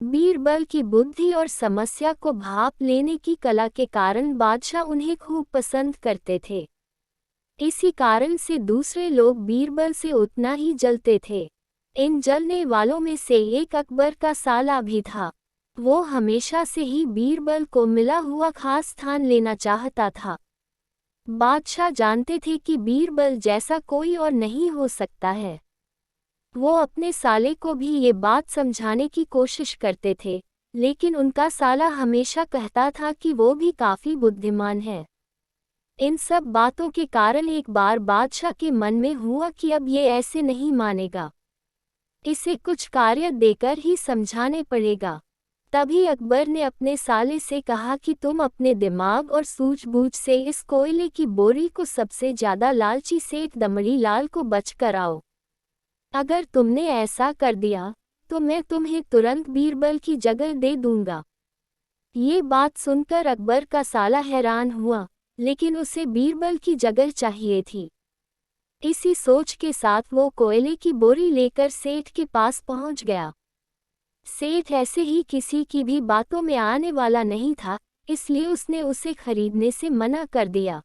बीरबल की बुद्धि और समस्या को भांप लेने की कला के कारण बादशाह उन्हें खूब पसंद करते थे। इसी कारण से दूसरे लोग बीरबल से उतना ही जलते थे। इन जलने वालों में से एक अकबर का साला भी था। वो हमेशा से ही बीरबल को मिला हुआ खास स्थान लेना चाहता था। बादशाह जानते थे कि बीरबल जैसा कोई और नहीं हो सकता है। वो अपने साले को भी ये बात समझाने की कोशिश करते थे, लेकिन उनका साला हमेशा कहता था कि वो भी काफी बुद्धिमान है। इन सब बातों के कारण एक बार बादशाह के मन में हुआ कि अब ये ऐसे नहीं मानेगा, इसे कुछ कार्य देकर ही समझाने पड़ेगा। तभी अकबर ने अपने साले से कहा कि तुम अपने दिमाग और सूझबूझ से इस कोयले की बोरी को सबसे ज्यादा लालची सेठ दमड़ी लाल को बच कराओ। अगर तुमने ऐसा कर दिया तो मैं तुम्हें तुरंत बीरबल की जगह दे दूंगा। ये बात सुनकर अकबर का साला हैरान हुआ, लेकिन उसे बीरबल की जगह चाहिए थी। इसी सोच के साथ वो कोयले की बोरी लेकर सेठ के पास पहुंच गया। सेठ ऐसे ही किसी की भी बातों में आने वाला नहीं था, इसलिए उसने उसे खरीदने से मना कर दिया।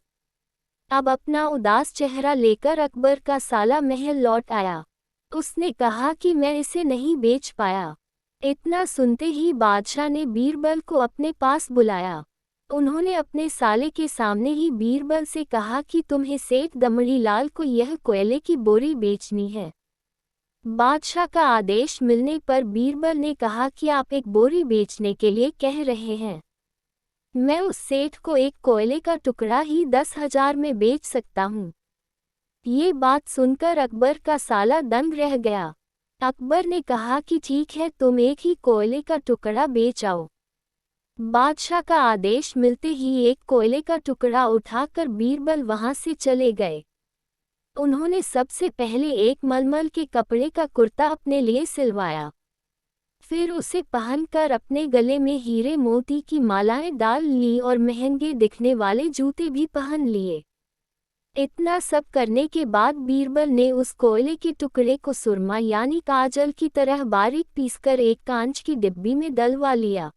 अब अपना उदास चेहरा लेकर अकबर का साला महल लौट आया। उसने कहा कि मैं इसे नहीं बेच पाया। इतना सुनते ही बादशाह ने बीरबल को अपने पास बुलाया। उन्होंने अपने साले के सामने ही बीरबल से कहा कि तुम्हें सेठ दमड़ी लाल को यह कोयले की बोरी बेचनी है। बादशाह का आदेश मिलने पर बीरबल ने कहा कि आप एक बोरी बेचने के लिए कह रहे हैं। मैं उस सेठ को एक कोयले का टुकड़ा ही 10,000 में बेच सकता हूँ। ये बात सुनकर अकबर का साला दंग रह गया। अकबर ने कहा कि ठीक है, तुम एक ही कोयले का टुकड़ा बेच आओ। बादशाह का आदेश मिलते ही एक कोयले का टुकड़ा उठाकर बीरबल वहां से चले गए। उन्होंने सबसे पहले एक मलमल के कपड़े का कुर्ता अपने लिए सिलवाया। फिर उसे पहनकर अपने गले में हीरे मोती की मालाएं डाल ली और महंगे दिखने वाले जूते भी पहन लिए। इतना सब करने के बाद बीरबल ने उस कोयले के टुकड़े को सुरमा यानी काजल की तरह बारीक पीसकर एक कांच की डिब्बी में डलवा लिया।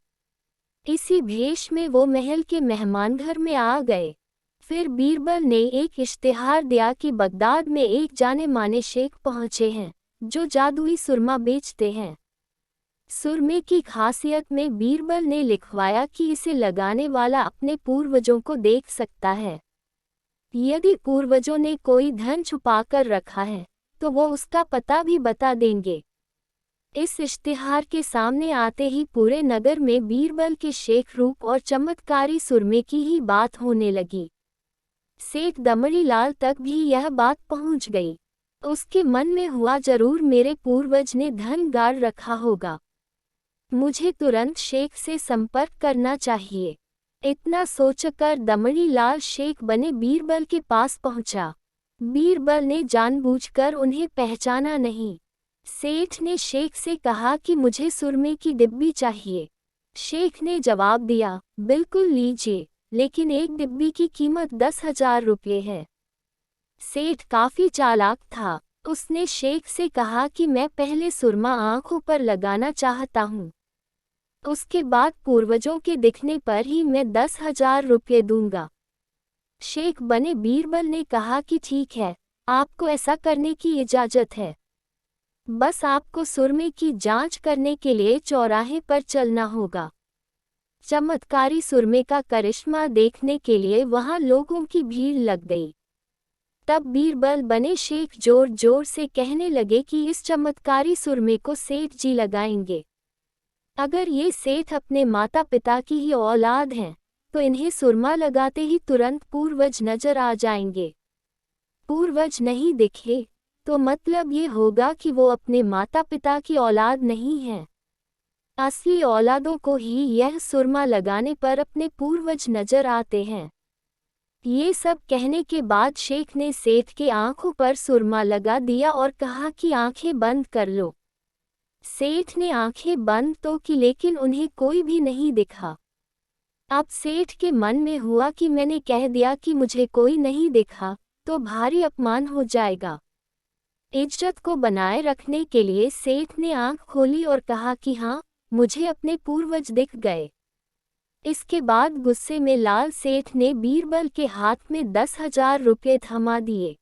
इसी भेष में वो महल के मेहमान घर में आ गए। फिर बीरबल ने एक इश्तिहार दिया कि बगदाद में एक जाने माने शेख पहुंचे हैं जो जादुई सुरमा बेचते हैं। सुरमे की खासियत में बीरबल ने लिखवाया कि इसे लगाने वाला अपने पूर्वजों को देख सकता है। यदि पूर्वजों ने कोई धन छुपाकर रखा है तो वो उसका पता भी बता देंगे। इस इश्तिहार के सामने आते ही पूरे नगर में बीरबल के शेख रूप और चमत्कारी सुरमे की ही बात होने लगी। सेठ दमड़ी लाल तक भी यह बात पहुंच गई। उसके मन में हुआ, जरूर मेरे पूर्वज ने धन गाड़ रखा होगा। मुझे तुरंत शेख से संपर्क करना चाहिए। इतना सोचकर दमड़ी लाल शेख बने बीरबल के पास पहुंचा। बीरबल ने जानबूझकर उन्हें पहचाना नहीं। सेठ ने शेख से कहा कि मुझे सुरमे की डिब्बी चाहिए। शेख ने जवाब दिया, बिल्कुल लीजिए, लेकिन एक डिब्बी की कीमत 10,000 रुपये है। सेठ काफी चालाक था। उसने शेख से कहा कि मैं पहले सुरमा आंखों पर लगाना चाहता हूँ, उसके बाद पूर्वजों के दिखने पर ही मैं 10,000 रुपये दूंगा। शेख बने बीरबल ने कहा कि ठीक है, आपको ऐसा करने की इजाजत है। बस आपको सुरमे की जांच करने के लिए चौराहे पर चलना होगा। चमत्कारी सुरमे का करिश्मा देखने के लिए वहां लोगों की भीड़ लग गई। तब बीरबल बने शेख जोर जोर से कहने लगे कि इस चमत्कारी सुरमे को सेठ जी लगाएंगे। अगर ये सेठ अपने माता पिता की ही औलाद हैं तो इन्हें सुरमा लगाते ही तुरंत पूर्वज नजर आ जाएंगे। पूर्वज नहीं दिखे तो मतलब ये होगा कि वो अपने माता पिता की औलाद नहीं हैं। असली औलादों को ही यह सुरमा लगाने पर अपने पूर्वज नजर आते हैं। ये सब कहने के बाद शेख ने सेठ के आंखों पर सुरमा लगा दिया और कहा कि आंखें बंद कर लो। सेठ ने आंखें बंद तो की, लेकिन उन्हें कोई भी नहीं दिखा। अब सेठ के मन में हुआ कि मैंने कह दिया कि मुझे कोई नहीं दिखा तो भारी अपमान हो जाएगा। इज्जत को बनाए रखने के लिए सेठ ने आंख खोली और कहा कि हाँ, मुझे अपने पूर्वज दिख गए। इसके बाद गुस्से में लाल सेठ ने बीरबल के हाथ में 10,000 रुपये थमा दिए।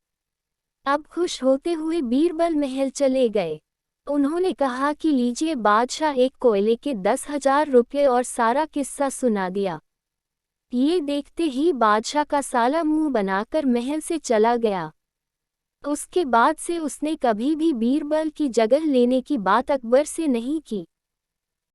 अब खुश होते हुए बीरबल महल चले गए। उन्होंने कहा कि लीजिए बादशाह, एक कोयले के 10,000 रुपये, और सारा किस्सा सुना दिया। ये देखते ही बादशाह का साला मुंह बनाकर महल से चला गया। उसके बाद से उसने कभी भी बीरबल की जगह लेने की बात अकबर से नहीं की।